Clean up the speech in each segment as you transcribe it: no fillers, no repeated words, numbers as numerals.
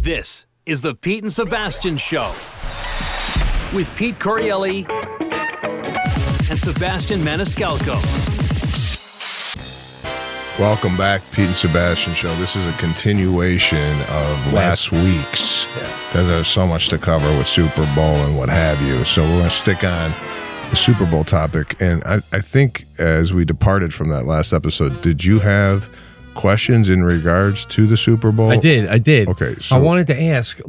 This is the Pete and Sebastian Show with Pete Correale and Sebastian Maniscalco. Welcome back, Pete and Sebastian Show. This is a continuation of last week's because there's so much to cover with Super Bowl and what have you. So we're going to stick on the Super Bowl topic. And I think as we departed from that last episode, did you have questions in regards to the Super Bowl? I did. Okay. So I wanted to ask,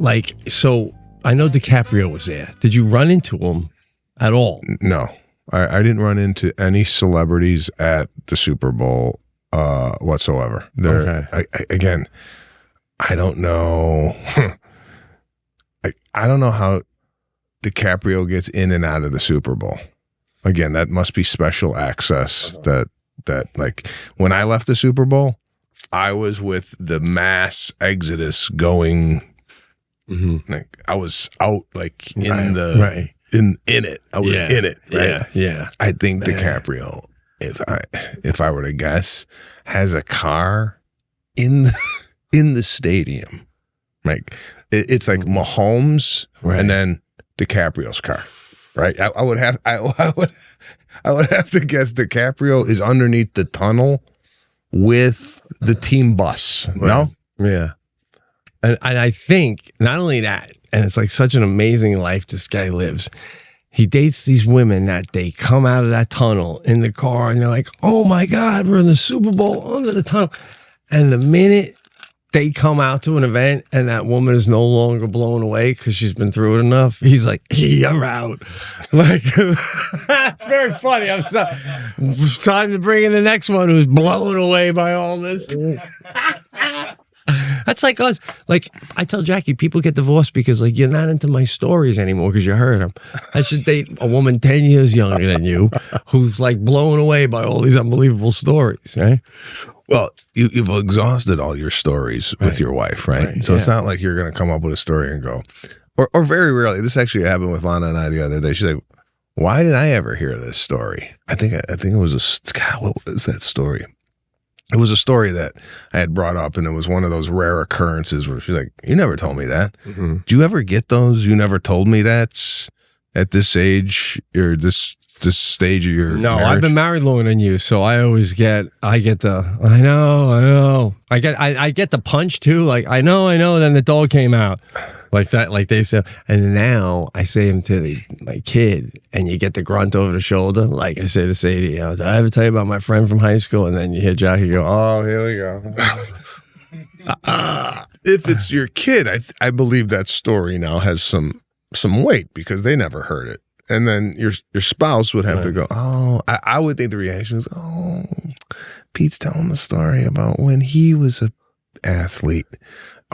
so I know DiCaprio was there. Did you run into him at all? No, I didn't run into any celebrities at the Super Bowl whatsoever. Again, I don't know. I don't know how DiCaprio gets in and out of the Super Bowl. Again, that must be special access that like when I left the Super Bowl, I was with the mass exodus going. Mm-hmm. Like I was out like in in it. I was in it. Right? Yeah. I think DiCaprio, if I were to guess, has a car in the stadium. Like it's like Mahomes and then DiCaprio's car. Right. I would have to guess DiCaprio is underneath the tunnel with the team bus. No? Yeah. And I think not only that, and it's like such an amazing life this guy lives. He dates these women that they come out of that tunnel in the car and they're like, oh my God, we're in the Super Bowl under the tunnel. And the minute they come out to an event and that woman is no longer blown away because she's been through it enough, he's like, you're out. Like, it's very funny. I'm sorry. It's time to bring in the next one who's blown away by all this. That's like us. Like, I tell Jackie, people get divorced because, like, you're not into my stories anymore because you heard them. I should date a woman 10 years younger than you who's, like, blown away by all these unbelievable stories, right? Well, you've exhausted all your stories with your wife, right? So it's not like you're going to come up with a story and go, or very rarely. This actually happened with Lana and I the other day. She's like, why did I ever hear this story? I think it was what was that story? It was a story that I had brought up, and it was one of those rare occurrences where she's like, you never told me that. Mm-hmm. Do you ever get those? You never told me that at this age or this stage of your marriage? I've been married longer than you, so I get the I know. I get the punch too, like I know, then the dog came out. Like that, like they said. And now I say them to my kid, and you get the grunt over the shoulder. Like I say to Sadie, did I ever tell you about my friend from high school? And then you hear Jackie go, oh, here we go. If it's your kid, I believe that story now has some weight because they never heard it. And then your spouse would have to go, oh, I would think the reaction is, oh, Pete's telling the story about when he was an athlete.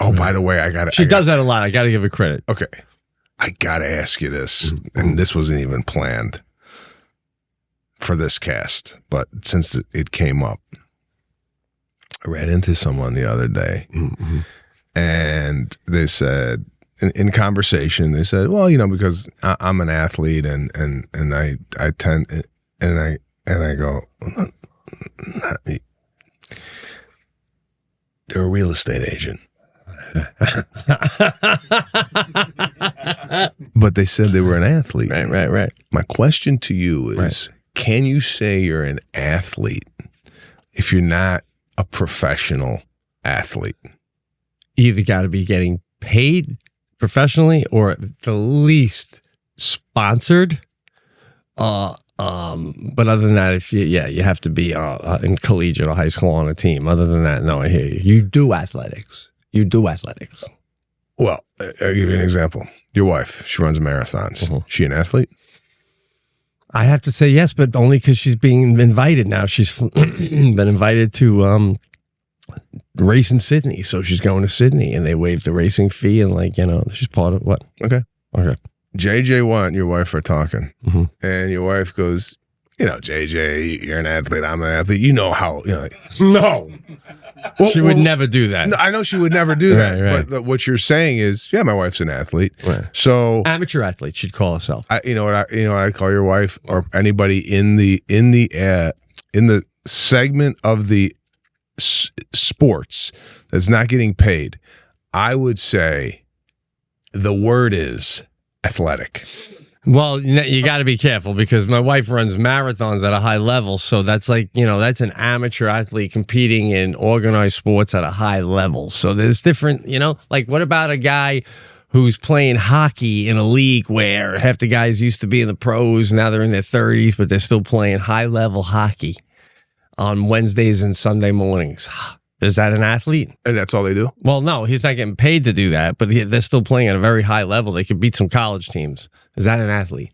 Oh, by the way, She does that a lot. I got to give her credit. Okay. I got to ask you this, and this wasn't even planned for this cast, but since it came up, I ran into someone the other day, and they said, in conversation, they said, well, because I'm an athlete, and I tend, and I go, they're a real estate agent. But they said they were an athlete. Right. My question to you is, can you say you're an athlete if you're not a professional athlete? You either got to be getting paid professionally or at the least sponsored. But other than that, you have to be in collegiate or high school on a team. Other than that, no, I hear you. You do athletics. Well, I'll give you an example. Your wife, she runs marathons. Mm-hmm. She an athlete? I have to say yes, but only because she's being invited now. She's been invited to race in Sydney, so she's going to Sydney, and they waived the racing fee, and she's part of what? Okay. JJ Watt and your wife are talking, and your wife goes, JJ, you're an athlete, I'm an athlete. You know how, no. She would never do that. No, I know she would never do that. Right. But what you're saying is, my wife's an athlete. Right. So amateur athlete, she'd call herself. You know what I call your wife or anybody in the segment of the sports that's not getting paid. I would say the word is athletic. Well, you got to be careful because my wife runs marathons at a high level. So that's like, that's an amateur athlete competing in organized sports at a high level. So there's different, like what about a guy who's playing hockey in a league where half the guys used to be in the pros, now they're in their 30s, but they're still playing high level hockey on Wednesdays and Sunday mornings. Is that an athlete? And that's all they do? Well, no, he's not getting paid to do that, but they're still playing at a very high level. They could beat some college teams. Is that an athlete?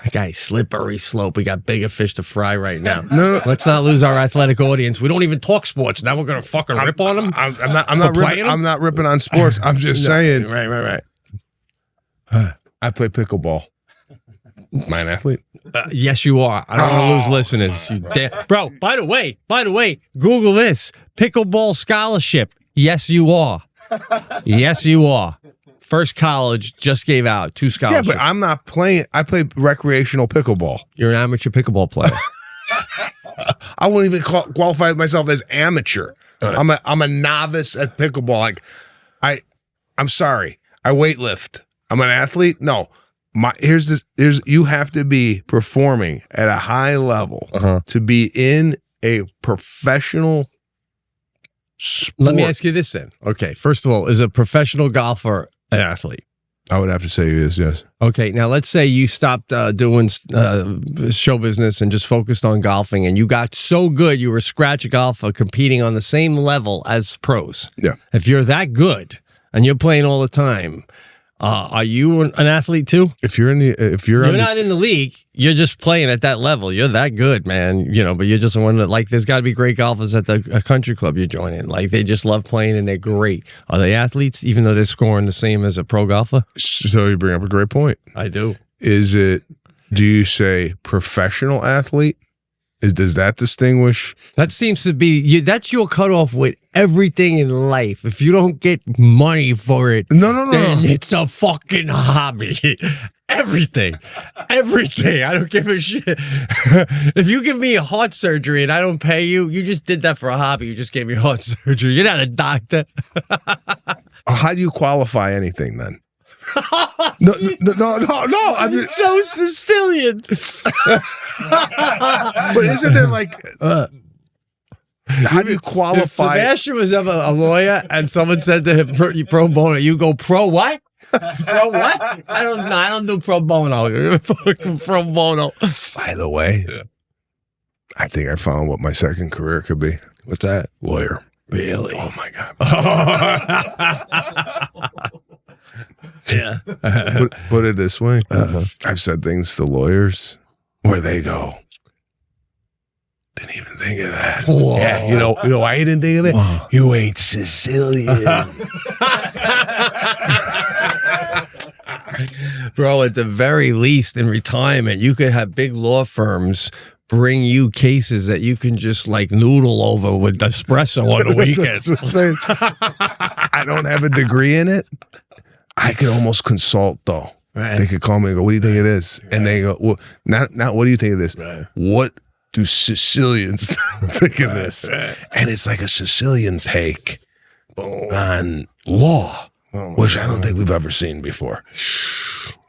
That guy, slippery slope. We got bigger fish to fry right now. No. Let's not lose our athletic audience. We don't even talk sports. Now we're going to fucking rip on them? I'm not ripping on sports. I'm just saying. Right. I play pickleball. Am I an athlete? Yes, you are. I don't want to lose listeners. Bro, by the way, Google this. Pickleball scholarship. Yes, you are. Yes, you are. First college just gave out 2 scholarships. Yeah, but I'm not playing. I play recreational pickleball. You're an amateur pickleball player. I wouldn't even qualify myself as amateur. Right. I'm a novice at pickleball. Like, I'm sorry. I weightlift. I'm an athlete. No. You have to be performing at a high level to be in a professional sport. Let me ask you this then. Okay, first of all, is a professional golfer an athlete? I would have to say it is, yes. Okay, now let's say you stopped doing show business and just focused on golfing, and you got so good you were a scratch golfer competing on the same level as pros. Yeah. If you're that good and you're playing all the time, are you an athlete too? If you're not in the league, you're just playing at that level. You're that good, man. But you're just one that, like, there's got to be great golfers at a country club you're joining. Like, they just love playing and they're great. Are they athletes, even though they're scoring the same as a pro golfer? So you bring up a great point. I do. Do you say professional athlete? Does that distinguish? That seems to be that's your cutoff with everything in life. If you don't get money for it, then it's a fucking hobby. Everything. I don't give a shit. If you give me a heart surgery and I don't pay you, you just did that for a hobby. You just gave me heart surgery. You're not a doctor. How do you qualify anything then? No. I'm just so Sicilian. But isn't there like? How do you qualify? If Sebastian was ever a lawyer, and someone said to him, "Pro bono," you go, "Pro what? Pro what? I don't do pro bono. Pro bono." By the way, I think I found what my second career could be. What's that? Lawyer. Really? Oh my god. Yeah. Put it this way. I've said things to lawyers where they go, didn't even think of that. Whoa. Yeah, you know why you didn't think of it? Whoa. You ain't Sicilian. Bro, at the very least, in retirement, you could have big law firms bring you cases that you can just like noodle over with espresso on the weekends. I don't have a degree in it. I could almost consult though. Right. They could call me and go, "What do you think of this?" Right. And they go, "Well, not what do you think of this? Right. What do Sicilians think of this?" Right. And it's like a Sicilian take on law, which I don't think we've ever seen before.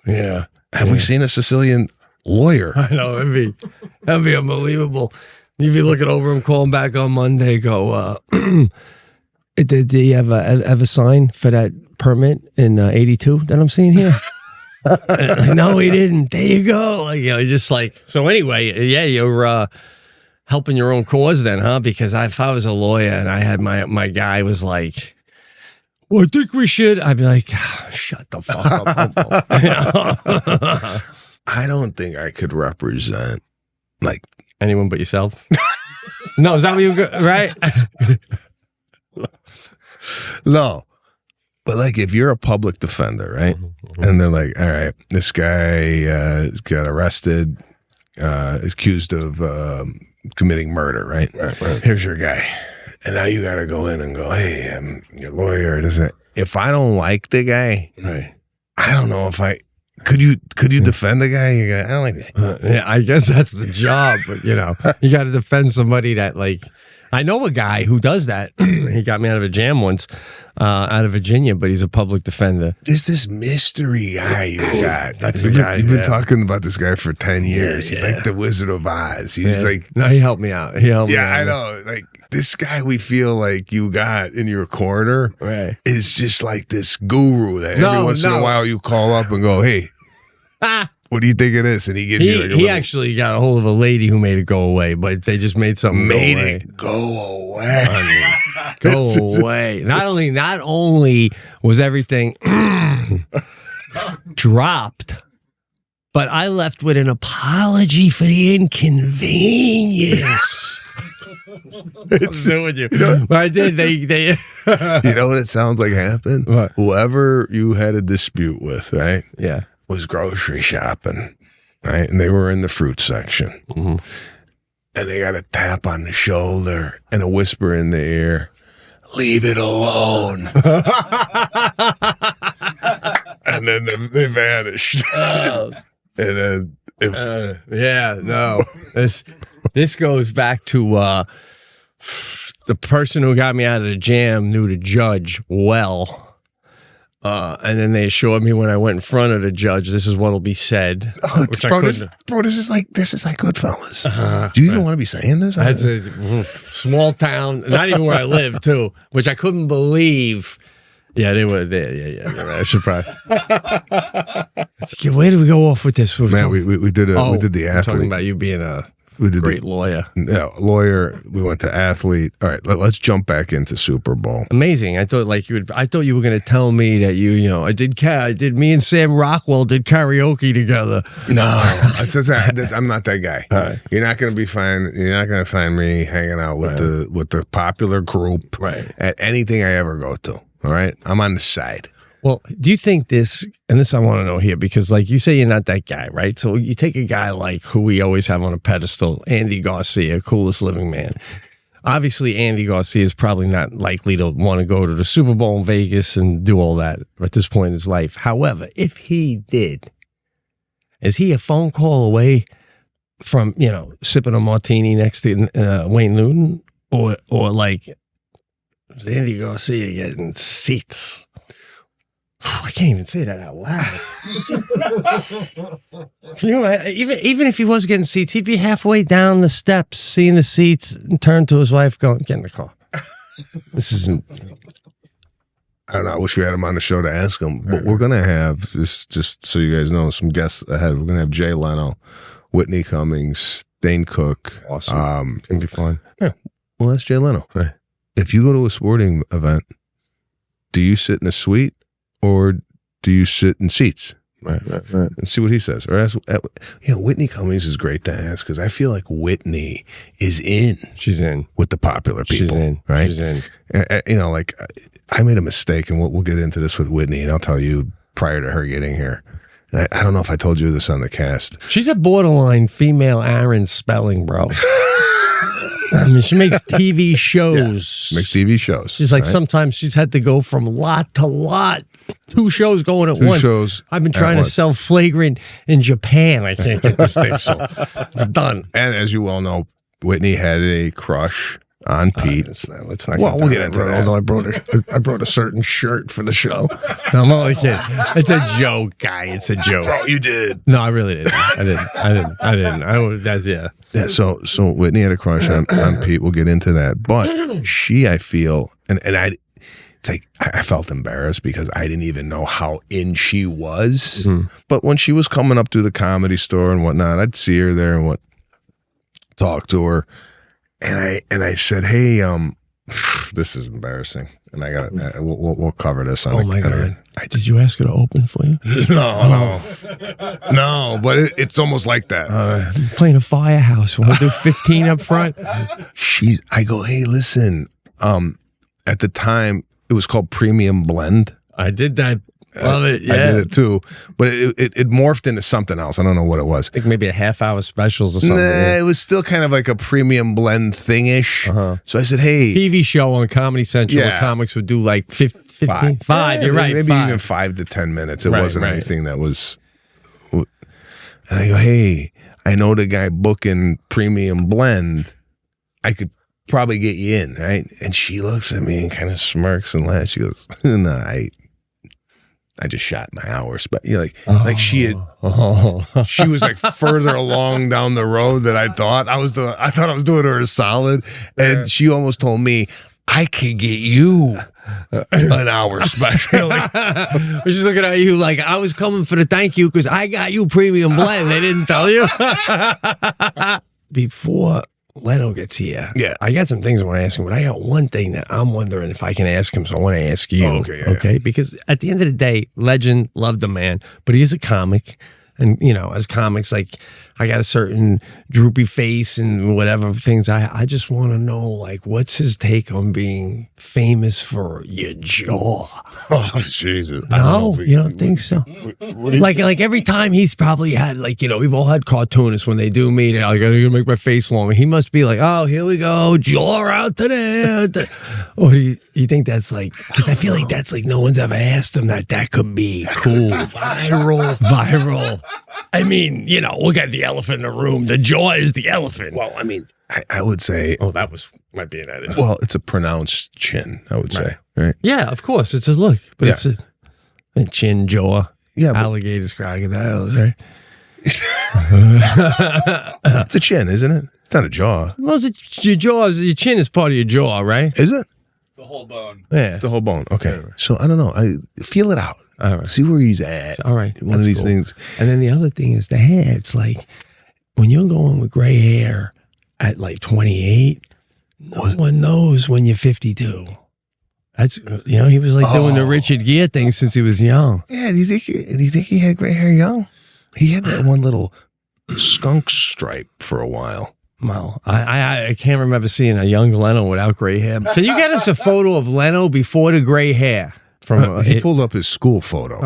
Yeah. Have we seen a Sicilian lawyer? I know, that'd be unbelievable. You'd be looking over him, calling back on Monday, go, did you have a sign for that permit in 82 that I'm seeing here? No, he didn't. There you go. Just like, so anyway, yeah, you're helping your own cause then, huh? Because if I was a lawyer and I had my guy was like, "Well, I think we should," I'd be like, "Shut the fuck up." I don't think I could represent like anyone but yourself. No, is that what you right? No. But like if you're a public defender, right? Mm-hmm. And they're like, all right, this guy got arrested, accused of committing murder, right? Right. Here's your guy. And now you got to go in and go, "Hey, I'm your lawyer." If I don't like the guy, right? I don't know if I could you defend the guy? I don't like that. Yeah, I guess that's the job, but you got to defend somebody that like. I know a guy who does that. He got me out of a jam once, out of Virginia, but he's a public defender. There's this mystery guy you got. That's the guy. You've been talking about this guy for 10 years. He's like the Wizard of Oz. He's like, no, he helped me out. He helped me out. I know. Like this guy we feel like you got in your corner is just like this guru that every once in a while you call up and go, hey, what do you think of this? And he gives you like he actually got a hold of a lady who made it go away, but they just made something go away. Go away. Not only was everything dropped, but I left with an apology for the inconvenience. It's doing you. But I did. They You know what it sounds like happened? What? Whoever you had a dispute with, right? Yeah. Was grocery shopping, right? And they were in the fruit section. Mm-hmm. And they got a tap on the shoulder and a whisper in the ear, leave it alone. And then they vanished. And then This goes back to the person who got me out of the jam knew the judge well. And then they assured me when I went in front of the judge, this is what will be said. This is like Goodfellas. Do you even want to be saying this? That's a small town, not even where I live, too, which I couldn't believe. Yeah, they were there. Yeah. I should probably. Where did we go off with this? Man, we did the athlete. Talking about you being a great lawyer. Yeah, lawyer. We went to athlete. All right, let's jump back into Super Bowl. Amazing. I thought I thought you were going to tell me that I did. Me and Sam Rockwell did karaoke together. No, I'm not that guy. Right. You're not going to find me hanging out with the popular group at anything I ever go to. All right, I'm on the side. Well, do you think this I want to know here, because like you say, you're not that guy, right? So you take a guy like who we always have on a pedestal, Andy Garcia, coolest living man. Obviously, Andy Garcia is probably not likely to want to go to the Super Bowl in Vegas and do all that at this point in his life. However, if he did, is he a phone call away from, sipping a martini next to Wayne Newton? Or like, is Andy Garcia getting seats? I can't even say that out loud. Even if he was getting seats, he'd be halfway down the steps, seeing the seats, and turn to his wife, going, "Get in the car." This isn't. I don't know. I wish we had him on the show to ask him, but we're gonna have just so you guys know some guests ahead. We're gonna have Jay Leno, Whitney Cummings, Dane Cook. Awesome. It's gonna be fun. Yeah. Well, that's Jay Leno. Right. If you go to a sporting event, do you sit in a suite? Or do you sit in seats? Right. And see what he says. Or ask, Whitney Cummings is great to ask because I feel like Whitney is in. She's in with the popular people. She's in. Right? She's in. Like I made a mistake, and we'll get into this with Whitney, and I'll tell you prior to her getting here. And I don't know if I told you this on the cast. She's a borderline female Aaron Spelling, bro. I mean, she makes TV shows. Yeah, makes TV shows. She's like, sometimes she's had to go from lot to lot. 2 shows going at once. Shows I've been trying to sell Flagrant in Japan. I can't get this thing, so it's done. And as you well know, Whitney had a crush on Pete. Let's not. Well, we'll get into that. Although I brought a certain shirt for the show. No, I'm only kidding. It's a joke, guy. It's a joke. Oh, you did. No, I really didn't. I didn't. That's yeah. So Whitney had a crush on Pete. We'll get into that. But she, I feel, and it's like I felt embarrassed because I didn't even know how in she was. Mm-hmm. But when she was coming up to the Comedy Store and whatnot, I'd see her there and talk to her. And I said, "Hey, this is embarrassing." And I got we'll cover this on. Oh my God! Did you ask her to open for you? No, but it's almost like that. I'm playing a Firehouse. Want to do 15 up front? I go, "Hey, listen." At the time, it was called Premium Blend. I did that. Love it. Yeah, I did it too, but it morphed into something else. I don't know what it was. I think maybe a half-hour specials or something. Nah, it was still kind of like a premium blend thingish. Uh-huh. So I said, "Hey, TV show on Comedy Central. Where comics would do like 15, 5. You're right. Maybe 5. even 5 to 10 minutes. It wasn't anything that was." And I go, "Hey, I know the guy booking Premium Blend. I could probably get you in, right? And she looks at me and kind of smirks and laughs. She goes, "No, I just shot my hours." But you're like she had, she was like further along down the road than I thought. I thought I was doing her a solid, and she almost told me, "I could get you an hour special." She's looking at you like, I was coming for the thank you because I got you premium blend. They didn't tell you. Before Leno gets here, I got some things I want to ask him, but I got one thing that I'm wondering if I can ask him, so I want to ask you. Okay? Because at the end of the day, legend, love the man, but he is a comic. And, as comics, like, I got a certain droopy face and whatever things. I just want to know, like, what's his take on being famous for your jaw? Oh, Jesus. No, you don't think so? Like every time he's probably had, like, we've all had cartoonists when they do meet, they're like, I'm going to make my face longer. He must be like, oh, here we go, jaw out to there. Or do you think that's like, because I feel like that's like no one's ever asked him that could be cool. Viral. I mean, look at the elephant in the room. The jaw is the elephant. Well, I mean, I would say. Oh, that might be an edit. Well, it's a pronounced chin, I would say. Right? Yeah, of course. It's his look. But it's a chin, jaw. Yeah. Alligators, crocodiles, right? It's a chin, isn't it? It's not a jaw. Well, your jaw, your chin is part of your jaw, right? Is it? The whole bone. Yeah. It's the whole bone. Okay. So I don't know. I feel it out. All right. See where he's at. All right. One of these things. And then the other thing is the hair. It's like when you're going with gray hair at like 28, no one knows when you're 52. That's he was like doing the Richard Gere thing since he was young. Yeah. Do you think he had gray hair young? He had that one little skunk stripe for a while. Well, I can't remember seeing a young Leno without gray hair. Can you get us a photo of Leno before the gray hair? He pulled up his school photo.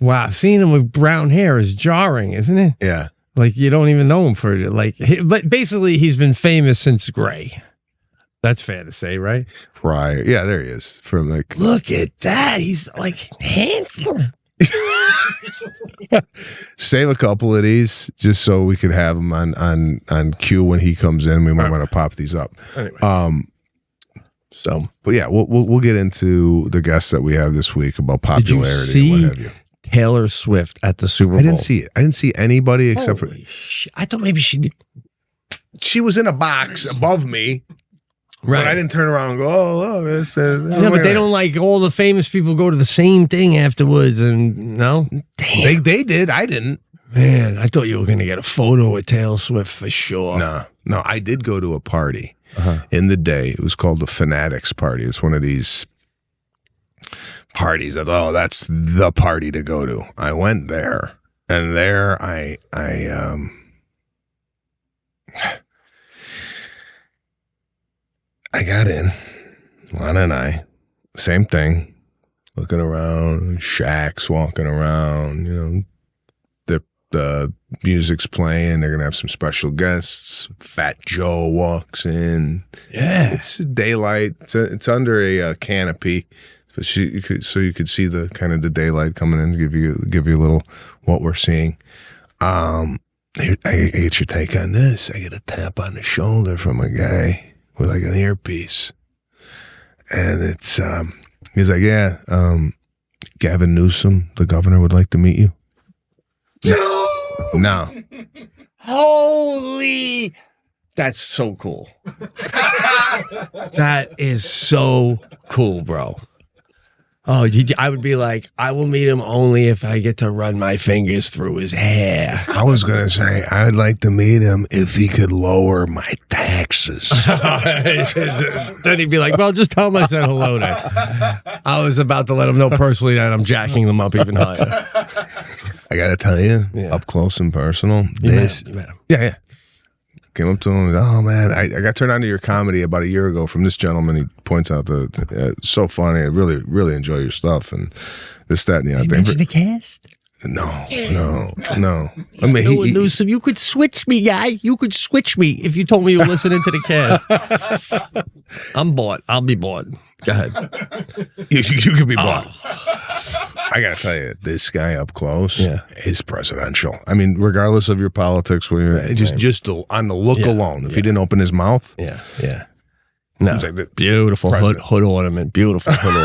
Wow, seeing him with brown hair is jarring, isn't it? Yeah. Like you don't even know him for it. But basically he's been famous since gray. That's fair to say, right? Right. Yeah, there he is. From like, look at that. He's like handsome. Save a couple of these just so we could have them on cue when he comes in. We might want to pop these up. Anyway. But yeah, we'll get into the guests that we have this week about popularity. Did you see and what have you. Taylor Swift at the Super Bowl? I didn't see it. I didn't see anybody except for. I thought maybe she did. She was in a box above me. Right. But I didn't turn around and go, oh, look. Yeah, but they don't like all the famous people go to the same thing afterwards. And no? Damn. They did. I didn't. Man, I thought you were going to get a photo with Taylor Swift for sure. No, I did go to a party in the day. It was called the Fanatics Party. It's one of these parties that, that's the party to go to. I went there, and there I got in. Lana and I, same thing, looking around, Shaq's walking around, the music's playing. They're going to have some special guests. Fat Joe walks in. Yeah. It's daylight. It's under a canopy. So you could see the kind of the daylight coming in, give you a little what we're seeing. I get your take on this. I get a tap on the shoulder from a guy with like an earpiece. And it's he's like, yeah, Gavin Newsom, the governor, would like to meet you. No. Holy. That's so cool. That is so cool, bro. Oh, I would be like, I will meet him only if I get to run my fingers through his hair. I was going to say, I'd like to meet him if he could lower my taxes. Then he'd be like, well, just tell him I said hello then. I was about to let him know personally that I'm jacking them up even higher. I got to tell you, up close and personal, you met him. Yeah. Came up to him, oh man, I got turned on to your comedy about a year ago from this gentleman. He points out it's so funny. I really, really enjoy your stuff and this, that, and the other thing. Mentioned the cast? No. I mean, Newsom, you could switch me, guy. You could switch me if you told me you were listening to the cast. I'm bored. I'll be bored. Go ahead. You could be bought. I gotta tell you, this guy up close is presidential. I mean, regardless of your politics, just on the look alone, if he didn't open his mouth, no, like beautiful hood ornament, beautiful hood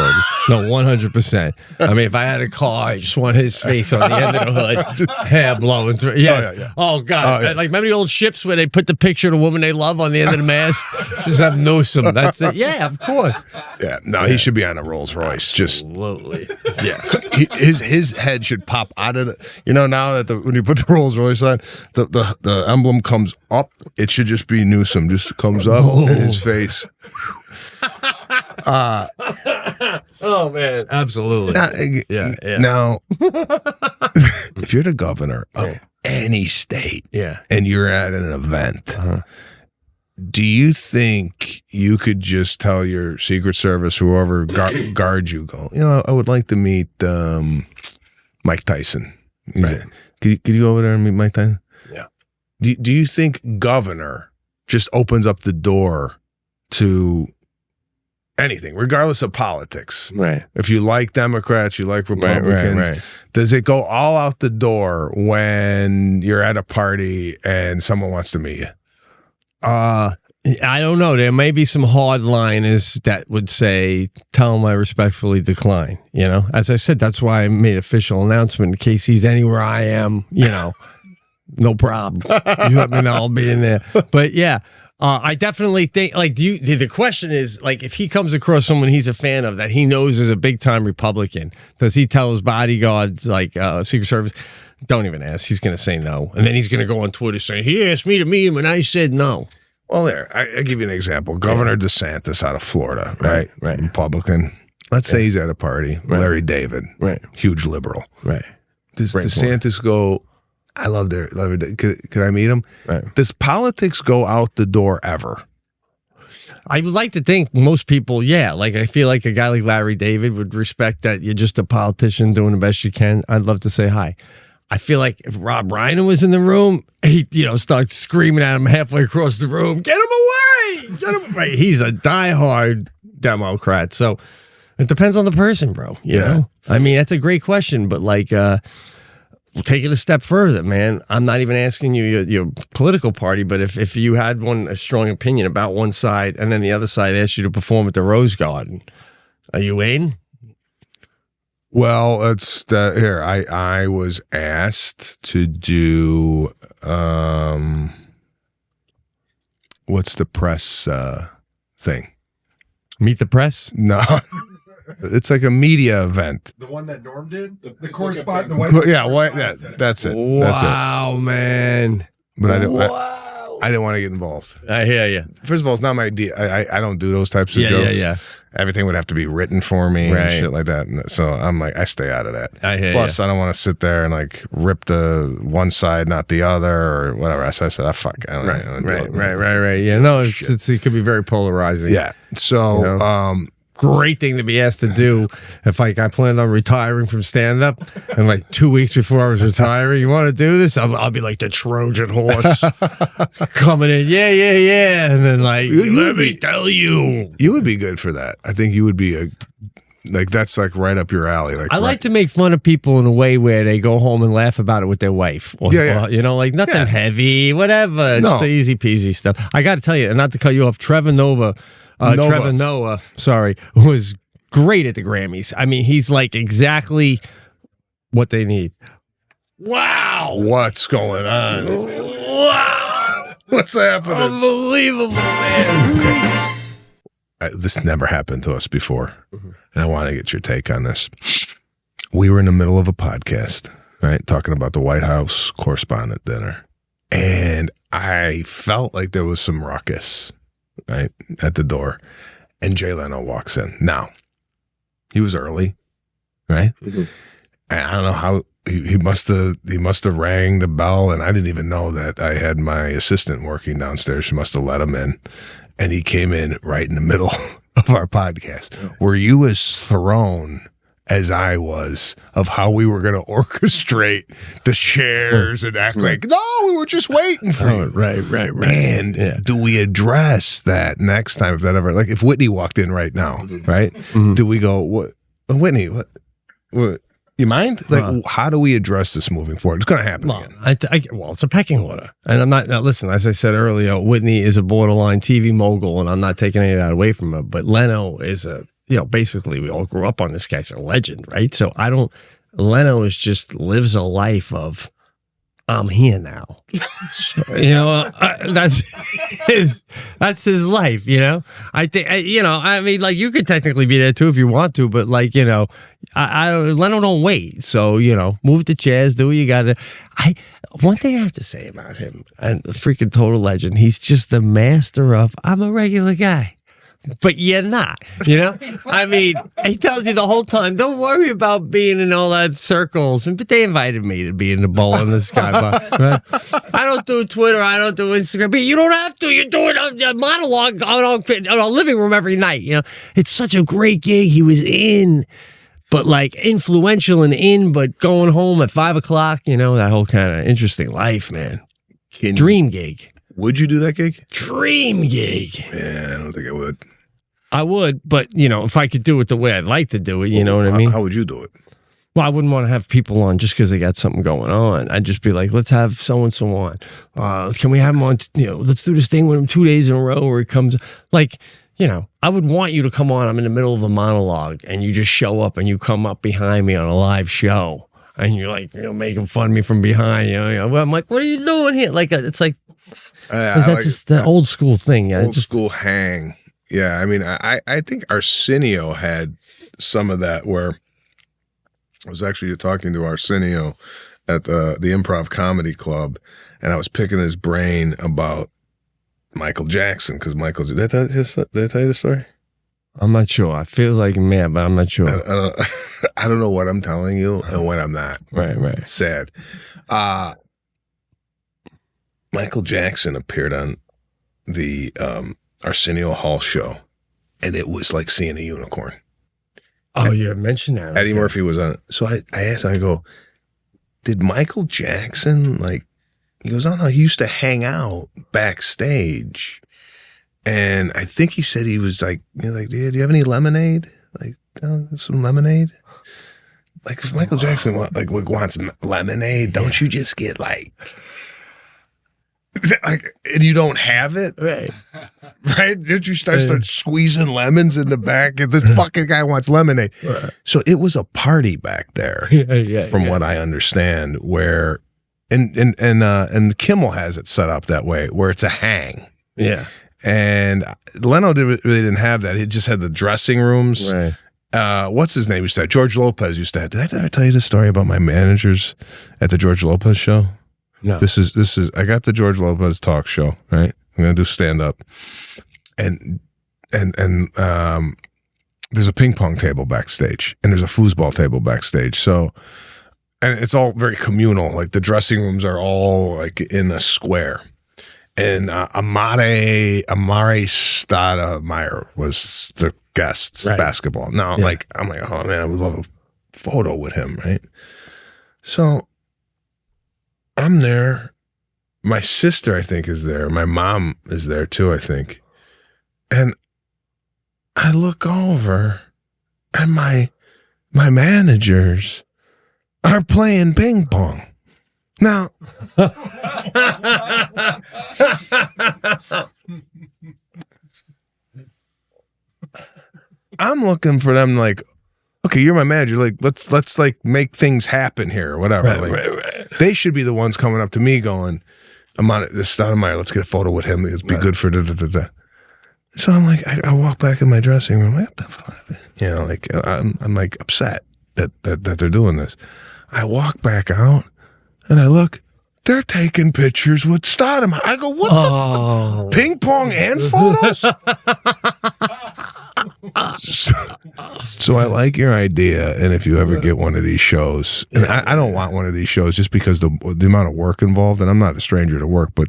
ornament. No, 100%. I mean, if I had a car, I just want his face on the end of the hood, hair blowing through. Yes. Oh God, like remember the old ships where they put the picture of the woman they love on the end of the mast? Just have Newsom. That's it. Yeah, of course. Yeah, no, he should be on a Rolls Royce. Just absolutely. Yeah, his head should pop out of the. You know, now that when you put the Rolls Royce on, the emblem comes up. It should just be Newsom. Just comes up in his face. Oh man, absolutely. Now, if you're the governor of any state, and you're at an event, do you think you could just tell your Secret Service, whoever guards you, go, I would like to meet Mike Tyson. Could you go over there and meet Mike Tyson? Yeah. Do you think governor just opens up the door to anything, regardless of politics? Right. If you like Democrats, you like Republicans, right. Does it go all out the door when you're at a party and someone wants to meet you? I don't know. There may be some hardliners that would say, tell him I respectfully decline. As I said, that's why I made official announcement in case he's anywhere I am, no problem. You let me know, I'll be in there. But yeah. I definitely think, the question is, if he comes across someone he's a fan of that he knows is a big-time Republican, does he tell his bodyguards, Secret Service, don't even ask, he's going to say no. And then he's going to go on Twitter saying, he asked me to meet him and I said no. Well, I'll give you an example. Governor DeSantis out of Florida, right? Republican. Let's say he's at a party. Larry David, huge liberal. Right. Does DeSantis go, I love it. Could I meet him? Right. Does politics go out the door ever? I would like to think most people, I feel like a guy like Larry David would respect that you're just a politician doing the best you can. I'd love to say hi. I feel like if Rob Reiner was in the room, he'd, starts screaming at him halfway across the room, get him away! Get him away! He's a diehard Democrat. So it depends on the person, bro. You know? I mean, that's a great question, but we'll take it a step further, man. I'm not even asking you your political party, but if you had a strong opinion about one side and then the other side asked you to perform at the Rose Garden, are you in? Well, it's here. I was asked to do what's the press thing? Meet the press? No. It's like a media event. The one that Norm did? The correspondent? The White that's it. Wow, man. But I didn't want to get involved. I hear you. First of all, it's not my idea. I don't do those types of jokes. Yeah. Everything would have to be written for me and shit like that. And so I'm like, I stay out of that. I hear Plus, I don't want to sit there and rip the one side, not the other, or whatever. So I said, fuck. Right. Yeah, no, it could be very polarizing. Yeah. So, great thing to be asked to do if I planned on retiring from stand-up and 2 weeks before I was retiring, you want to do this? I'll be like the Trojan horse coming in, and then let me tell you. You would be good for that. I think you would be that's right up your alley. I like to make fun of people in a way where they go home and laugh about it with their wife. Or, nothing heavy, whatever. It's the easy peasy stuff. I got to tell you, and not to cut you off, Trevor Noah, was great at the Grammys. I mean, he's exactly what they need. Wow. What's going on? Wow. What's happening? Unbelievable, man. This never happened to us before. And I want to get your take on this. We were in the middle of a podcast, right? Talking about the White House correspondent dinner. And I felt like there was some ruckus. Right at the door, and Jay Leno walks in. Now, he was early, right? And I don't know how he must have rang the bell, and I didn't even know that I had my assistant working downstairs. She must have let him in, and he came in right in the middle of our podcast. Were you as thrown as I was of how we were going to orchestrate the chairs and act like, no, we were just waiting for you. Right. And do we address that next time if that ever, like if Whitney walked in right now, right? Do we go, what, Whitney, what you mind? Like, how do we address this moving forward? It's going to happen again. Well, it's a pecking order. And I'm not, now listen, as I said earlier, Whitney is a borderline TV mogul, and I'm not taking any of that away from her. But Leno is basically we all grew up on this guy's a legend, right? So Leno lives a life of, I'm here now. That's his life, I think, I mean, like, you could technically be there too if you want to, but like, Leno don't wait. So, move the chairs, do what you gotta. One thing I have to say about him, and the freaking total legend, he's just the master of, I'm a regular guy. But you're not, I mean, he tells you the whole time, don't worry about being in all that circles. But they invited me to be in the bowl in the sky bar. Right? I don't do Twitter. I don't do Instagram. But you don't have to. You're doing a monologue on a living room every night. It's such a great gig. He was in, but like influential and in, but going home at 5 o'clock, that whole kind of interesting life, man. Dream gig. Would you do that gig? Dream gig. Yeah, I don't think I would. I would, but, if I could do it the way I'd like to do it, you know what I mean? How would you do it? Well, I wouldn't want to have people on just because they got something going on. I'd just be like, let's have so-and-so on. Can we have him on, let's do this thing with him 2 days in a row where he comes, like, I would want you to come on. I'm in the middle of a monologue and you just show up and you come up behind me on a live show and you're like, making fun of me from behind. Well, I'm like, what are you doing here? Like, it's like, that's like just the old school thing. Yeah, old school hang. Yeah, I mean, I think Arsenio had some of that where I was actually talking to Arsenio at the Improv Comedy Club, and I was picking his brain about Michael Jackson, because did I tell you the story? I'm not sure. I feel like man, but I'm not sure. I don't know what I'm telling you and when I'm not. Right. Sad. Michael Jackson appeared on the Arsenio Hall show, and it was like seeing a unicorn. Oh, you mentioned that. Eddie Murphy was on it. So I asked him, I go, did Michael Jackson, like, he goes, oh no, he used to hang out backstage. And I think he said he was like, do you have any lemonade? Like, some lemonade? Like, if Michael Jackson wants lemonade, don't you just get like, and you don't have it? Right? Did you start squeezing lemons in the back? And this fucking guy wants lemonade. Right. So it was a party back there, from what I understand, where, and Kimmel has it set up that way, where it's a hang. Yeah. And Leno really didn't have that. He just had the dressing rooms. Right. What's his name used to have? George Lopez used to have. Did I ever tell you the story about my managers at the George Lopez show? No. This is I got the George Lopez talk show, right? I'm gonna do stand up. And there's a ping pong table backstage and there's a foosball table backstage. So, and it's all very communal. Like the dressing rooms are all like in a square. And Amare Stoudemire was the guest basketball. Now, I'm like, oh man, I would love a photo with him, right? So I'm there. My sister, I think, is there. My mom is there too, I think. And I look over and my managers are playing ping pong. Now, I'm looking for them like, okay, you're my manager. Like, let's like make things happen here or whatever. Right. They should be the ones coming up to me going, I'm on it. This Stoudemire, let's get a photo with him. It'd be good for da. So I'm like, I walk back in my dressing room. What the fuck? Like I'm like upset that they're doing this. I walk back out and I look. They're taking pictures with Stoudemire. I go, what the fuck? Ping pong and photos? So I like your idea, and if you ever get one of these shows, and I don't want one of these shows just because the amount of work involved, and I'm not a stranger to work, but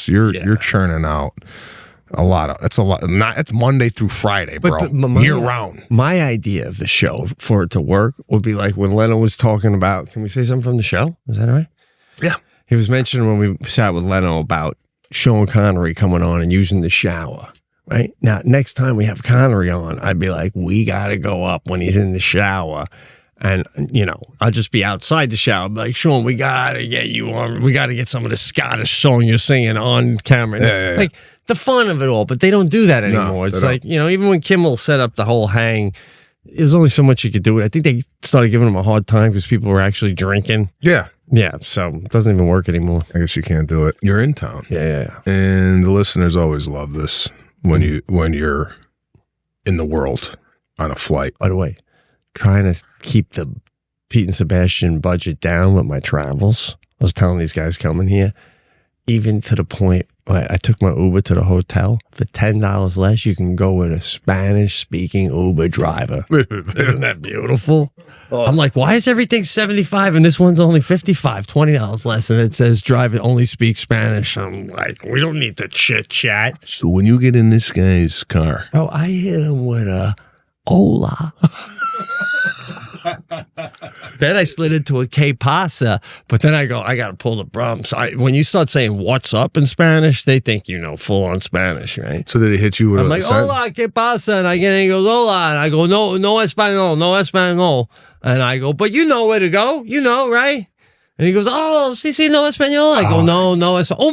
you're churning out That's a lot. It's Monday through Friday, bro. Year round. My idea of the show for it to work would be like when Leno was talking about. Can we say something from the show? Is that all right? Yeah. He was mentioning when we sat with Leno about Sean Connery coming on and using the shower. Right now, next time we have Connery on, I'd be like, we got to go up when he's in the shower. And, I'll just be outside the shower. I'll be like, Sean, we got to get you on. We got to get some of the Scottish song you're singing on camera. Yeah. Like the fun of it all. But they don't do that anymore. No, it's like, even when Kimmel set up the whole hang, there's only so much you could do. I think they started giving him a hard time because people were actually drinking. Yeah. Yeah. So it doesn't even work anymore. I guess you can't do it. You're in town. Yeah. And the listeners always love this when you're in the world on a flight. By the way, trying to keep the Pete and Sebastian budget down with my travels. I was telling these guys coming here, even to the point where I took my Uber to the hotel. For $10 less, you can go with a Spanish-speaking Uber driver. Isn't that beautiful? I'm like, why is everything $75 and this one's only $55, $20 less? And it says driver only speaks Spanish. I'm like, we don't need to chit-chat. So when you get in this guy's car. Oh, I hit him with a hola. Then I slid into a que pasa, but then I go, I got to pull the brumps. When you start saying what's up in Spanish, they think you know full on Spanish, right? So did he hit you with I'm like, hola, que pasa? And I get in, he goes, hola. And I go, no español, no español. And I go, but you know where to go, right? And he goes, oh, sí, no español. I go, no español.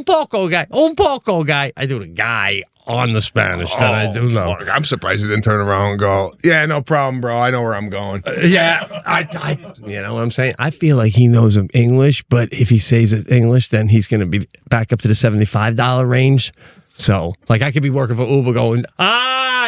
Un poco, guy. I do the guy on the Spanish that I do know. Fuck. I'm surprised he didn't turn around and go, yeah, no problem, bro. I know where I'm going. Yeah, I you know what I'm saying? I feel like he knows English, but if he says it's English, then he's going to be back up to the $75 range. So, like, I could be working for Uber going,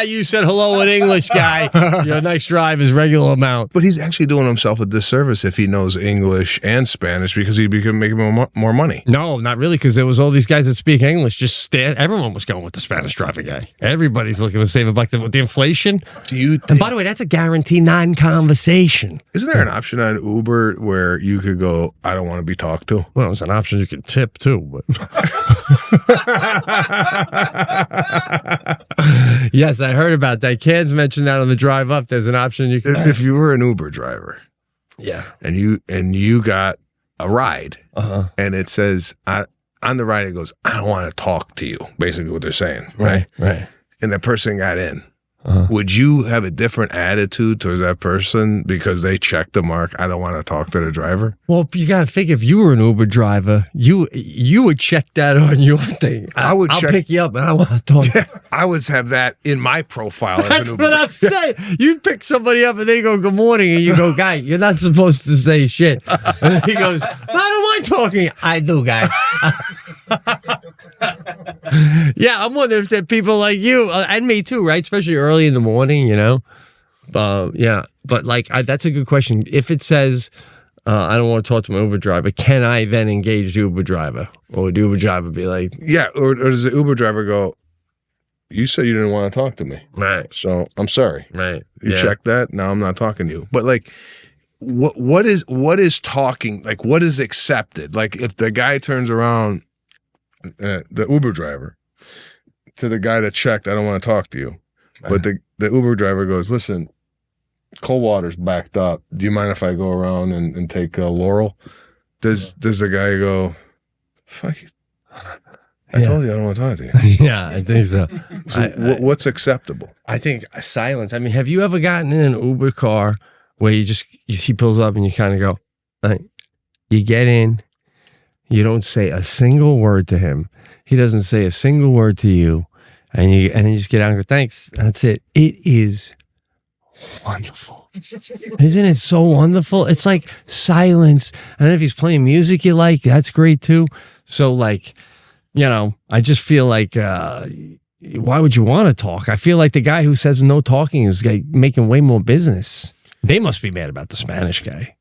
you said hello in English, guy. Your next drive is regular amount. But he's actually doing himself a disservice if he knows English and Spanish because he can make more money. No, not really, because there was all these guys that speak English. Everyone was going with the Spanish driver guy. Everybody's looking to save a buck with the inflation. And by the way, that's a guarantee non-conversation. Isn't there an option on Uber where you could go, I don't want to be talked to? Well, it's an option you could tip too, but yes, I heard about that. Cans mentioned that on the drive up. There's an option you can. If you were an Uber driver, yeah, and you got a ride, and it says on the ride it goes, I don't want to talk to you. Basically, what they're saying, right? And the person got in. Would you have a different attitude towards that person because they checked the mark? I don't want to talk to the driver. Well, you got to figure if you were an Uber driver, you would check that on your thing. I'll pick you up and I want to talk. Yeah, I would have that in my profile. That's what I'm saying. You pick somebody up and they go, good morning. And you go, guy, you're not supposed to say shit. And then he goes, I don't mind talking. I do, guy. Yeah, I'm wondering if there are people like you and me too, right? Especially early in the morning, yeah. But like, that's a good question. If it says, I don't want to talk to my Uber driver, can I then engage the Uber driver? Or would the Uber driver be like, yeah, or does the Uber driver go, you said you didn't want to talk to me. Right. So I'm sorry. Right. You checked that. Now I'm not talking to you. But like, what is talking? Like, what is accepted? Like, if the guy turns around, the Uber driver, to the guy that checked, I don't want to talk to you. But the Uber driver goes, listen, cold water's backed up. Do you mind if I go around and take Laurel? Does the guy go, fuck you? I told you I don't want to talk to you. Yeah, I think so. What's acceptable? I think silence. I mean, have you ever gotten in an Uber car where he pulls up and you kind of go, like, you get in, you don't say a single word to him. He doesn't say a single word to you. And then you just get out and go, thanks. That's it. It is wonderful. Isn't it so wonderful? It's like silence. And if he's playing music you like, that's great too. So like, I just feel like, why would you want to talk? I feel like the guy who says no talking is like making way more business. They must be mad about the Spanish guy.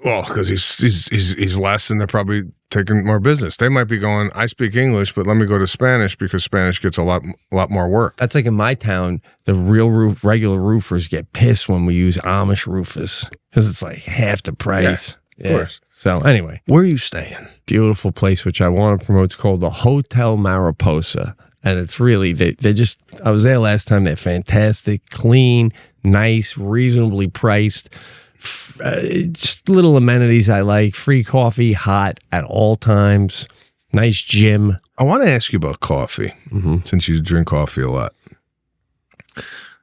Well, because he's less and they're probably taking more business. They might be going, I speak English, but let me go to Spanish because Spanish gets a lot more work. That's like in my town, the regular roofers get pissed when we use Amish roofers because it's like half the price. Yeah, of course. So anyway. Where are you staying? Beautiful place, which I want to promote. It's called the Hotel Mariposa. And it's really, they just, I was there last time. They're fantastic, clean, nice, reasonably priced. Just little amenities I like. Free coffee, hot at all times. Nice gym. I want to ask you about coffee, since you drink coffee a lot.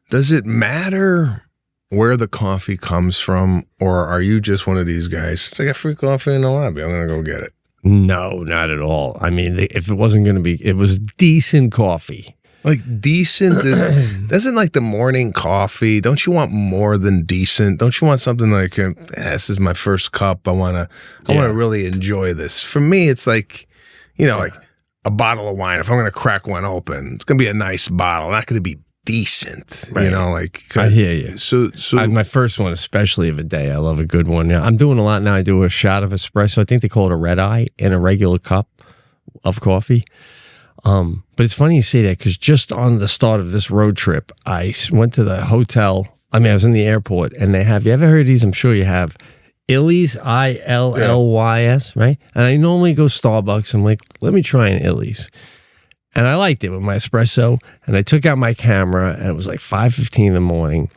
Does it matter where the coffee comes from, or are you just one of these guys? I got free coffee in the lobby. I'm going to go get it. No, not at all. I mean, if it wasn't going to be, it was decent coffee. Like decent, doesn't like the morning coffee. Don't you want more than decent? Don't you want something like, this is my first cup. I want to really enjoy this. For me, it's like, like a bottle of wine. If I'm going to crack one open, it's going to be a nice bottle, not going to be decent. Right. I hear you. So my first one, especially of a day, I love a good one. Yeah, I'm doing a lot now. I do a shot of espresso. I think they call it a red eye in a regular cup of coffee. But it's funny you say that because just on the start of this road trip, I went to the hotel. I was in the airport, and they have, you ever heard of these? I'm sure you have. Illy's, Illys, right? And I normally go Starbucks. I'm like, let me try an Illy's. And I liked it with my espresso. And I took out my camera, and it was like 5:15 in the morning.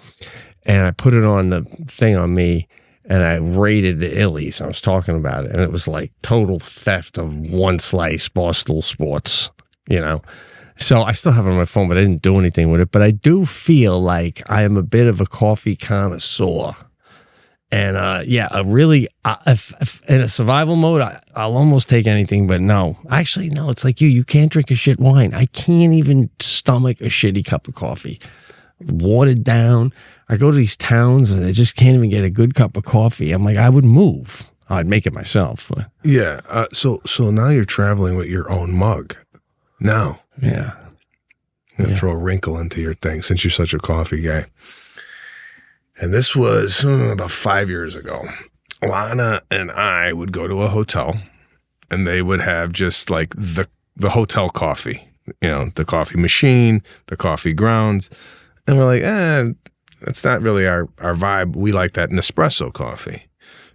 And I put it on the thing on me, and I rated the Illy's. I was talking about it, and it was like total theft of one slice Barstool Sports, So I still have it on my phone, but I didn't do anything with it. But I do feel like I am a bit of a coffee connoisseur. And if in a survival mode, I'll almost take anything, but no. Actually, no, it's like you can't drink a shit wine. I can't even stomach a shitty cup of coffee. Watered down. I go to these towns and I just can't even get a good cup of coffee. I'm like, I would move. I'd make it myself. Yeah. So now you're traveling with your own mug. Now. Yeah. I'm going to throw a wrinkle into your thing since you're such a coffee guy. And this was about 5 years ago. Lana and I would go to a hotel, and they would have just like the hotel coffee, the coffee machine, the coffee grounds. And we're like, that's not really our vibe. We like that Nespresso coffee.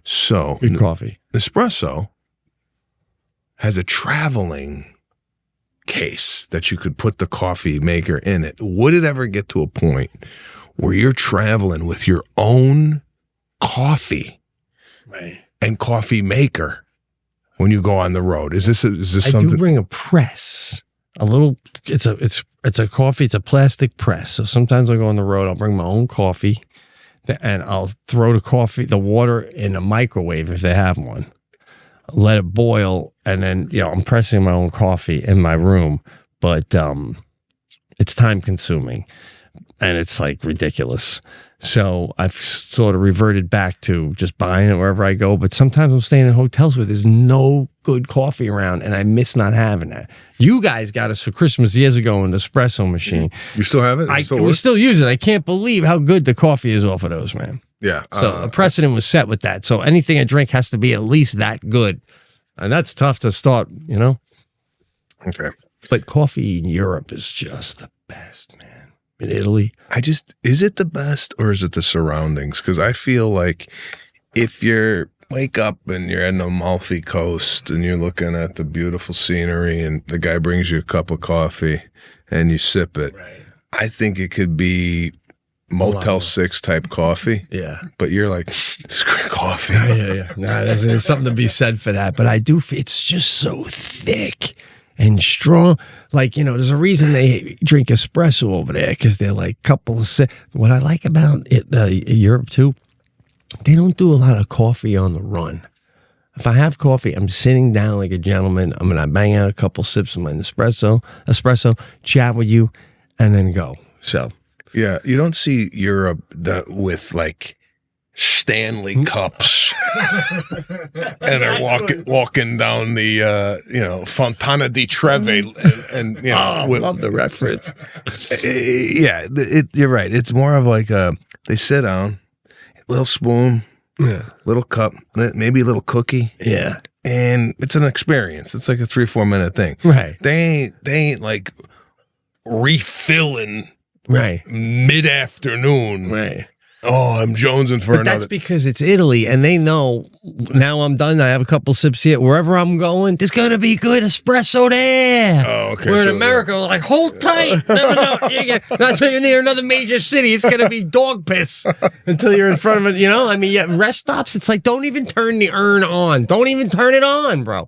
So good coffee. Nespresso has a traveling case that you could put the coffee maker in it. Would it ever get to a point where you're traveling with your own coffee and coffee maker when you go on the road? Is this something? I do bring a press. A little. It's a coffee. It's a plastic press. So sometimes I go on the road. I'll bring my own coffee, and I'll throw the water in the microwave if they have one. Let it boil, and then I'm pressing my own coffee in my room. But it's time consuming. And it's like ridiculous. So I've sort of reverted back to just buying it wherever I go. But sometimes I'm staying in hotels where there's no good coffee around, and I miss not having that. You guys got us for Christmas years ago an espresso machine. You still have it? We still use it. I can't believe how good the coffee is off of those, man. Yeah. So a precedent was set with that. So anything I drink has to be at least that good. And that's tough to start, Okay. But coffee in Europe is just the best, man. In Italy, is it the best or is it the surroundings? Because I feel like if you wake up and you're in the Amalfi Coast and you're looking at the beautiful scenery and the guy brings you a cup of coffee and you sip it, I think it could be Motel 6 type coffee. Yeah. But you're like, it's great coffee. Yeah. Nah, there's something to be said for that. But I do, it's just so thick and strong. Like, there's a reason they drink espresso over there, because they're like couples. What I like about it, Europe too, they don't do a lot of coffee on the run. If I have coffee, I'm sitting down like a gentleman. I'm going to bang out a couple sips of my espresso, chat with you, and then go. So. Yeah, you don't see Europe with like Stanley cups and they're walking down the Fontana di Trevi and I love the reference. Yeah, you're right. It's more of like they sit down, little spoon, little cup, maybe a little cookie. Yeah. And it's an experience. It's like a 3-4 minute thing. Right. They ain't like refilling right mid-afternoon. Right. Oh, I'm jonesing for But another. that's because it's Italy, and they know now I'm done. I have a couple sips here. Wherever I'm going, there's going to be good espresso there. Oh, okay. We're in so, America, we're like, hold tight. Never know. Not until you're near another major city. It's going to be dog piss until you're in front of it. You know, I mean, yeah, rest stops, it's like, don't even turn the urn on. Don't even turn it on, bro.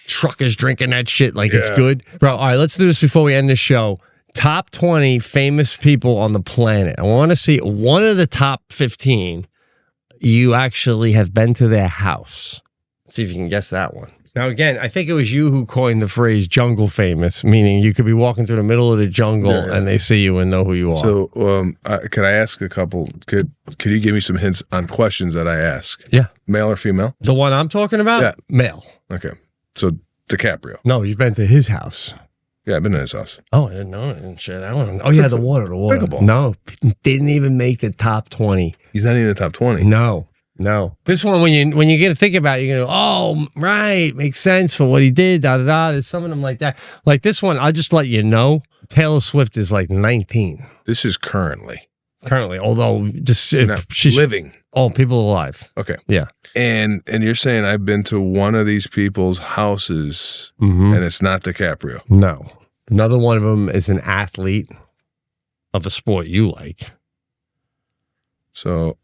Truckers drinking that shit like it's good. Bro, all right, let's do this before we end the show. Top 20 famous people on the planet. I want to see one of the top 15. You actually have been to their house. Let's see if you can guess that one. Now, again, I think it was you who coined the phrase jungle famous, meaning you could be walking through the middle of the jungle and they see you and know who you are. So, could I ask a couple? Could you give me some hints on questions that I ask? Yeah. Male or female? The one I'm talking about? Yeah. Male. Okay. So, DiCaprio. No, you've been to his house. Yeah, I've been to his house. Oh, I didn't know. I didn't share that one. Oh, yeah, the water. Pickleball. No, didn't even make the top 20. He's not even in the top 20. No. This one, when you get to think about it, you're going to go, oh, right, makes sense for what he did, da-da-da. There's some of them like that. Like this one, I'll just let you know, Taylor Swift is like 19 This is currently, although just she's living. Oh, people alive. Okay. Yeah. And you're saying I've been to one of these people's houses Mm-hmm. and it's not DiCaprio. No. Another one of them is an athlete of a sport you like. So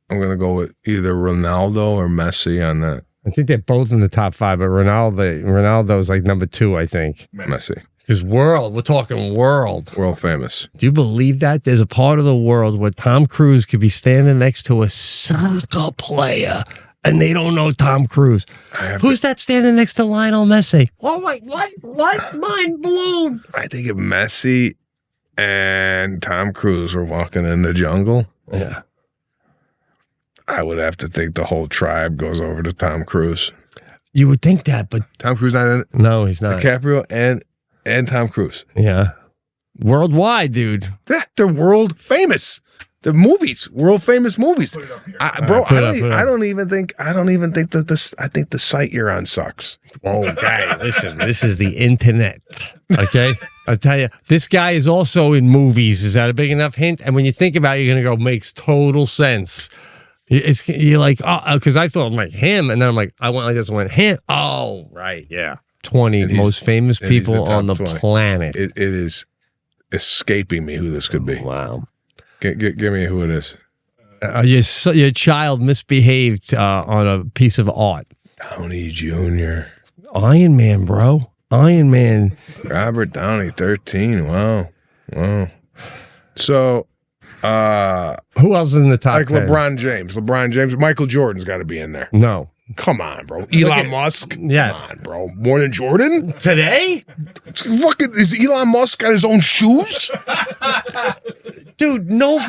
I'm going to go with either Ronaldo or Messi on that. I think they're both in the top 5, but Ronaldo's like number 2, I think. Messi. Because we're talking world. World famous. Do you believe that? There's a part of the world where Tom Cruise could be standing next to a soccer player and they don't know Tom Cruise. Who's that standing next to Lionel Messi? Oh, my, what? Mind blown. I think if Messi and Tom Cruise were walking in the jungle, Yeah. I would have to think the whole tribe goes over to Tom Cruise. You would think that, but Tom Cruise not in it? no, he's not. DiCaprio and Tom Cruise. Yeah. Worldwide, dude. They're world famous. The movies, world famous movies. I don't even think that this. I think the site you're on sucks. Oh, guy, listen, this is the internet. Okay? I'll tell you, this guy is also in movies. Is that a big enough hint? And when you think about it, you're going to go, makes total sense. You're like, oh, because I thought, I'm like, him. And then I'm like, I went like this, I went, him. Oh, right, yeah. 20 most famous people on the 20. planet. It is escaping me who this could be. Wow. Give me who it is. Your child misbehaved on a piece of art. Downey Jr. Iron Man, bro. Iron Man. Robert Downey, 13. Wow. So, who else is in the top like 10? LeBron James. Michael Jordan's got to be in there. No. Come on, bro. Elon Musk. Yes. Come on, bro. More than Jordan? Today? Fucking, is Elon Musk got his own shoes? Dude, no.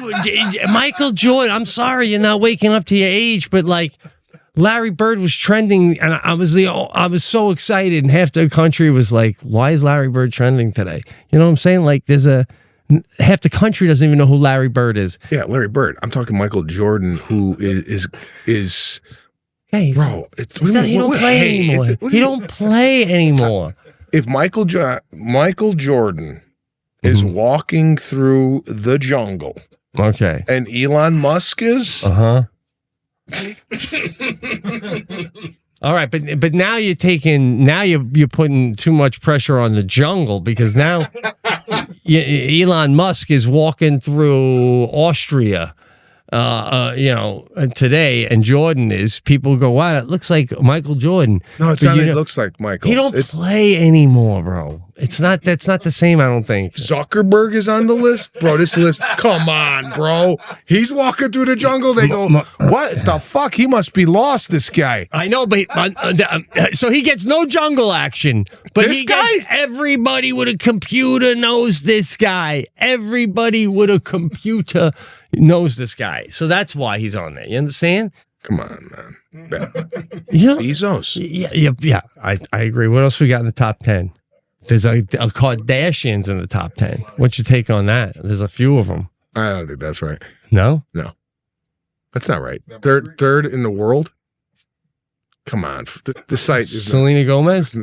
Michael Jordan, I'm sorry you're not waking up to your age, but like Larry Bird was trending and I was so excited and half the country was like, why is Larry Bird trending today? You know what I'm saying? Like half the country doesn't even know who Larry Bird is. Yeah, Larry Bird. I'm talking Michael Jordan, who is Hey, bro, he don't play anymore. He don't play anymore. If Michael Jordan is walking through the jungle, okay, and Elon Musk is, all right, but now you're putting too much pressure on the jungle because now Elon Musk is walking through Austria. Today, and Jordan is, people go, wow, it looks like Michael Jordan. No, it's not. It looks like Michael. He don't play anymore, bro. That's not the same, I don't think. Zuckerberg is on the list, bro. This list, come on, bro. He's walking through the jungle. They go, what the fuck? He must be lost, this guy. I know, but so he gets no jungle action. But this guy, everybody with a computer knows this guy. Everybody with a computer knows this guy. So that's why he's on there. You understand? Come on, man. Bezos. Yeah. I agree. What else we got in the top 10? There's a Kardashians in the top 10. What's your take on that? There's a few of them. I don't think that's right. No? No. That's not right. Third in the world? Come on. The site is Selena Gomez?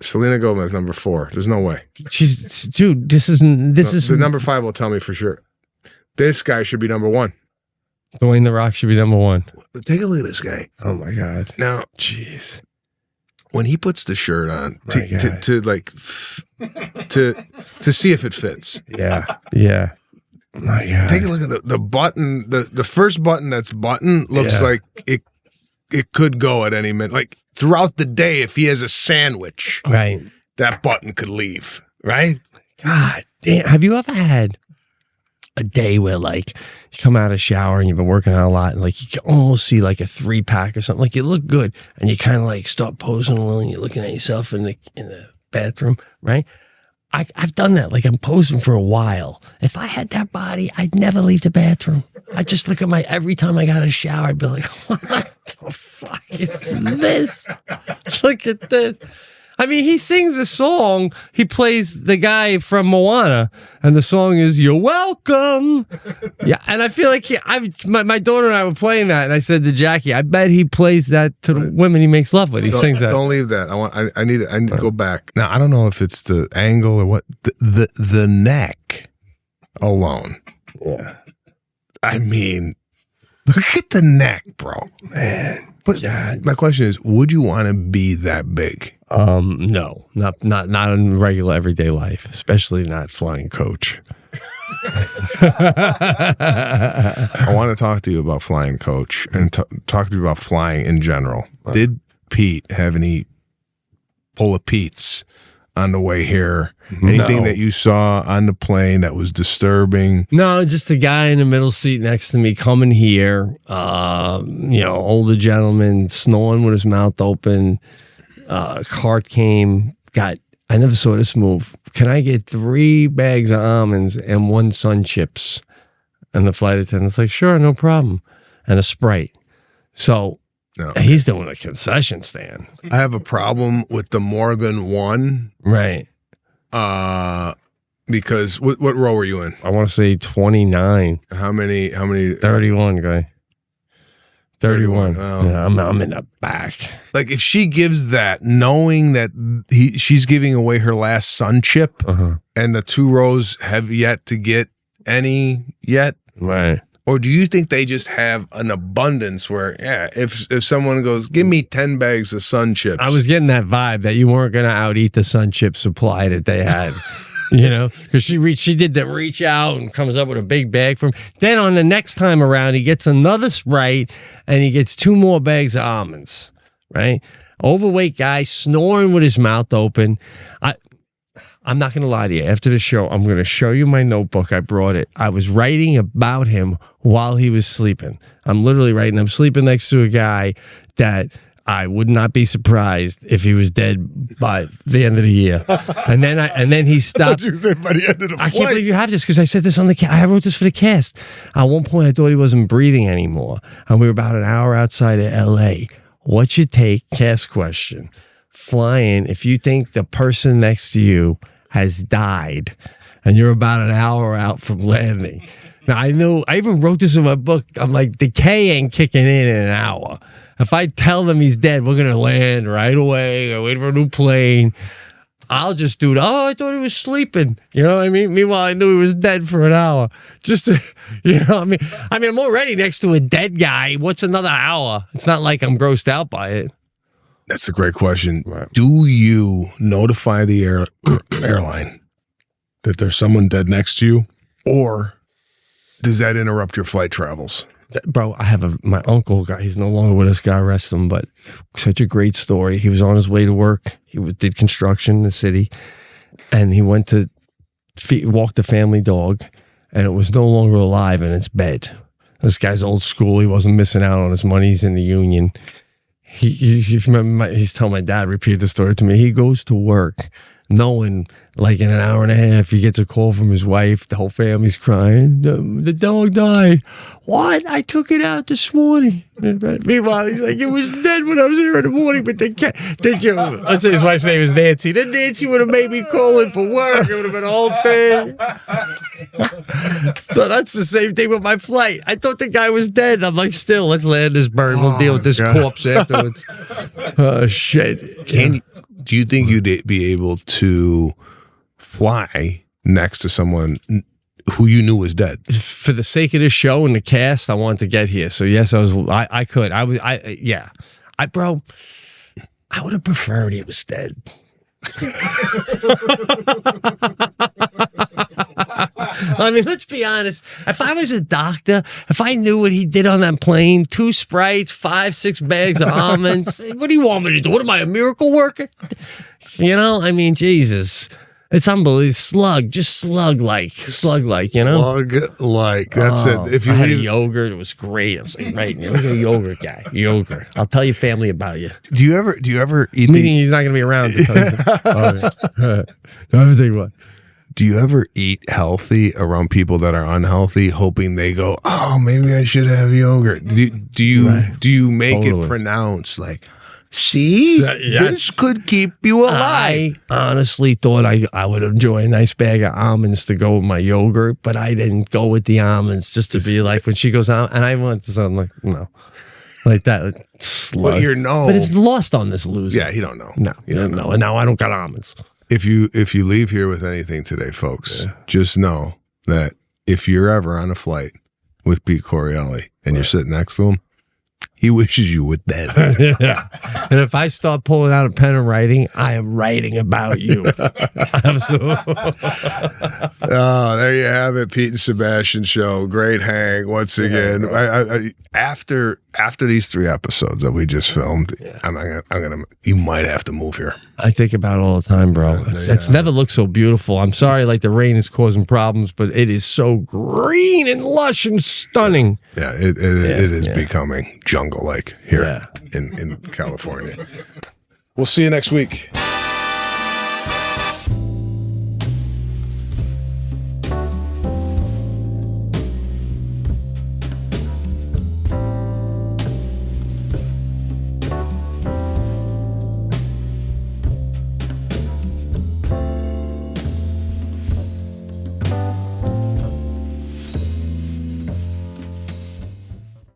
Selena Gomez, number 4. There's no way. Dude, this is the number 5 will tell me for sure. This guy should be number one. Dwayne The Rock should be number one. Take a look at this guy. Oh my God. Now, Jeez. when he puts the shirt on My God. to see if it fits. Yeah. Yeah. My God. Take a look at the button. The first button that's button looks like it could go at any minute. Like throughout the day, if he has a sandwich, Right. that button could leave. Right? God damn. Have you ever had a day where like you come out of the shower and you've been working out a lot and like you can almost see like a 3-pack or something, like you look good and you kind of like start posing a little and you're looking at yourself in the bathroom, right? I've done that. Like I'm posing for a while. If I had that body, I'd never leave the bathroom. I'd just look at every time I got out of the shower, I'd be like, what the fuck is this? Look at this. I mean, he sings a song. He plays the guy from Moana, and the song is "You're Welcome." Yeah, and I feel like my daughter and I were playing that, and I said to Jackie, "I bet he plays that to the women he makes love with." He sings that. Don't leave that. I need to go back. Now I don't know if it's the angle or what. The neck alone. Yeah. I mean, look at the neck, bro. Man. But my question is, would you want to be that big? No, not in regular everyday life, especially not flying coach. I want to talk to you about flying coach and talk to you about flying in general. Did Pete have any pull of Pete's on the way here? Anything that you saw on the plane that was disturbing? No, just a guy in the middle seat next to me coming here. Older gentleman snoring with his mouth open. Cart came. I never saw this move. Can I get 3 bags of almonds and 1 Sun Chips? And the flight attendant's like, sure, no problem. And a Sprite. So he's doing a concession stand. I have a problem with the more than one. Right. Because what row were you in? I want to say 29. How many? 31, guy. 31. Oh. Yeah, I'm in the back. Like if she gives that, knowing that she's giving away her last Sun Chip, and the 2 rows have yet to get any yet, right? Or do you think they just have an abundance where, if someone goes, give me 10 bags of Sun Chips? I was getting that vibe that you weren't going to out-eat the Sun Chip supply that they had. Because she did the reach out and comes up with a big bag for him. Then on the next time around, he gets another Sprite and he gets 2 more bags of almonds, right? Overweight guy snoring with his mouth open. I'm not going to lie to you. After the show, I'm going to show you my notebook. I brought it. I was writing about him while he was sleeping. I'm literally writing. I'm sleeping next to a guy that I would not be surprised if he was dead by the end of the year. And then he stopped. You said by the end of the I flight. can't believe you have this because I said this on the I wrote this for the cast. At one point, I thought he wasn't breathing anymore. And we were about an hour outside of L.A. What's your take? Cast question. Flying, if you think the person next to you has died and you're about an hour out from landing. Now, I even wrote this in my book. I'm like, decay ain't kicking in an hour. If I tell them he's dead, we're going to land right away or wait for a new plane. I'll just do I thought he was sleeping. You know what I mean? Meanwhile, I knew he was dead for an hour. Just to, I'm already next to a dead guy. What's another hour? It's not like I'm grossed out by it. That's a great question. Right. Do you notify the airline that there's someone dead next to you, or does that interrupt your flight travels? Bro, I have my uncle guy. He's no longer with us. God rest him, but such a great story. He was on his way to work. He did construction in the city, and he went to walk the family dog, and it was no longer alive in its bed. This guy's old school. He wasn't missing out on his money. He's in the union. He's telling my dad, repeated the story to me. He goes to work knowing like in an hour and a half, he gets a call from his wife. The whole family's crying. The dog died. What? I took it out this morning. Meanwhile, he's like, it was dead when I was here in the morning, but let's say his wife's name is Nancy. Then Nancy would have made me call in for work. It would have been a whole thing. So that's the same thing with my flight. I thought the guy was dead. I'm like, still, let's land this bird. We'll deal with this corpse afterwards. Oh, shit. Do you think you'd be able to fly next to someone who you knew was dead. For the sake of this show and the cast, I wanted to get here. So yes, I could. Bro, I would have preferred he was dead. I mean, let's be honest. If I was a doctor, if I knew what he did on that plane, 2 Sprites, 5-6 bags of almonds, what do you want me to do? What am I, a miracle worker? You know, I mean, Jesus. It's unbelievable. Slug-like, you know? Slug-like. That's it. If you I had a yogurt, it was great. I was like, right, you're a yogurt guy. Yogurt. I'll tell your family about you. Do you ever eat Meaning he's not going to be around. Do you ever eat healthy around people that are unhealthy, hoping they go, oh, maybe I should have yogurt? Do you make it pronounced like, see, this could keep you alive? I honestly thought I would enjoy a nice bag of almonds to go with my yogurt, but I didn't go with the almonds just to be like, when she goes out, and I went to something like, no. Like that slug. But it's lost on this loser. Yeah, he don't know. No, he don't know. And now I don't got almonds. If you leave here with anything today, folks, just know that if you're ever on a flight with Pete Correale and you're sitting next to him, he wishes you were dead. Yeah. And if I start pulling out a pen and writing, I am writing about you. Absolutely. Oh, there you have it, Pete and Sebastian show. Great hang once again. I, after these 3 episodes that we just filmed, I'm gonna. You might have to move here. I think about it all the time, bro. It's never looked so beautiful. I'm sorry, like the rain is causing problems, but it is so green and lush and stunning. Yeah, it is becoming jungle-like here in California. We'll see you next week.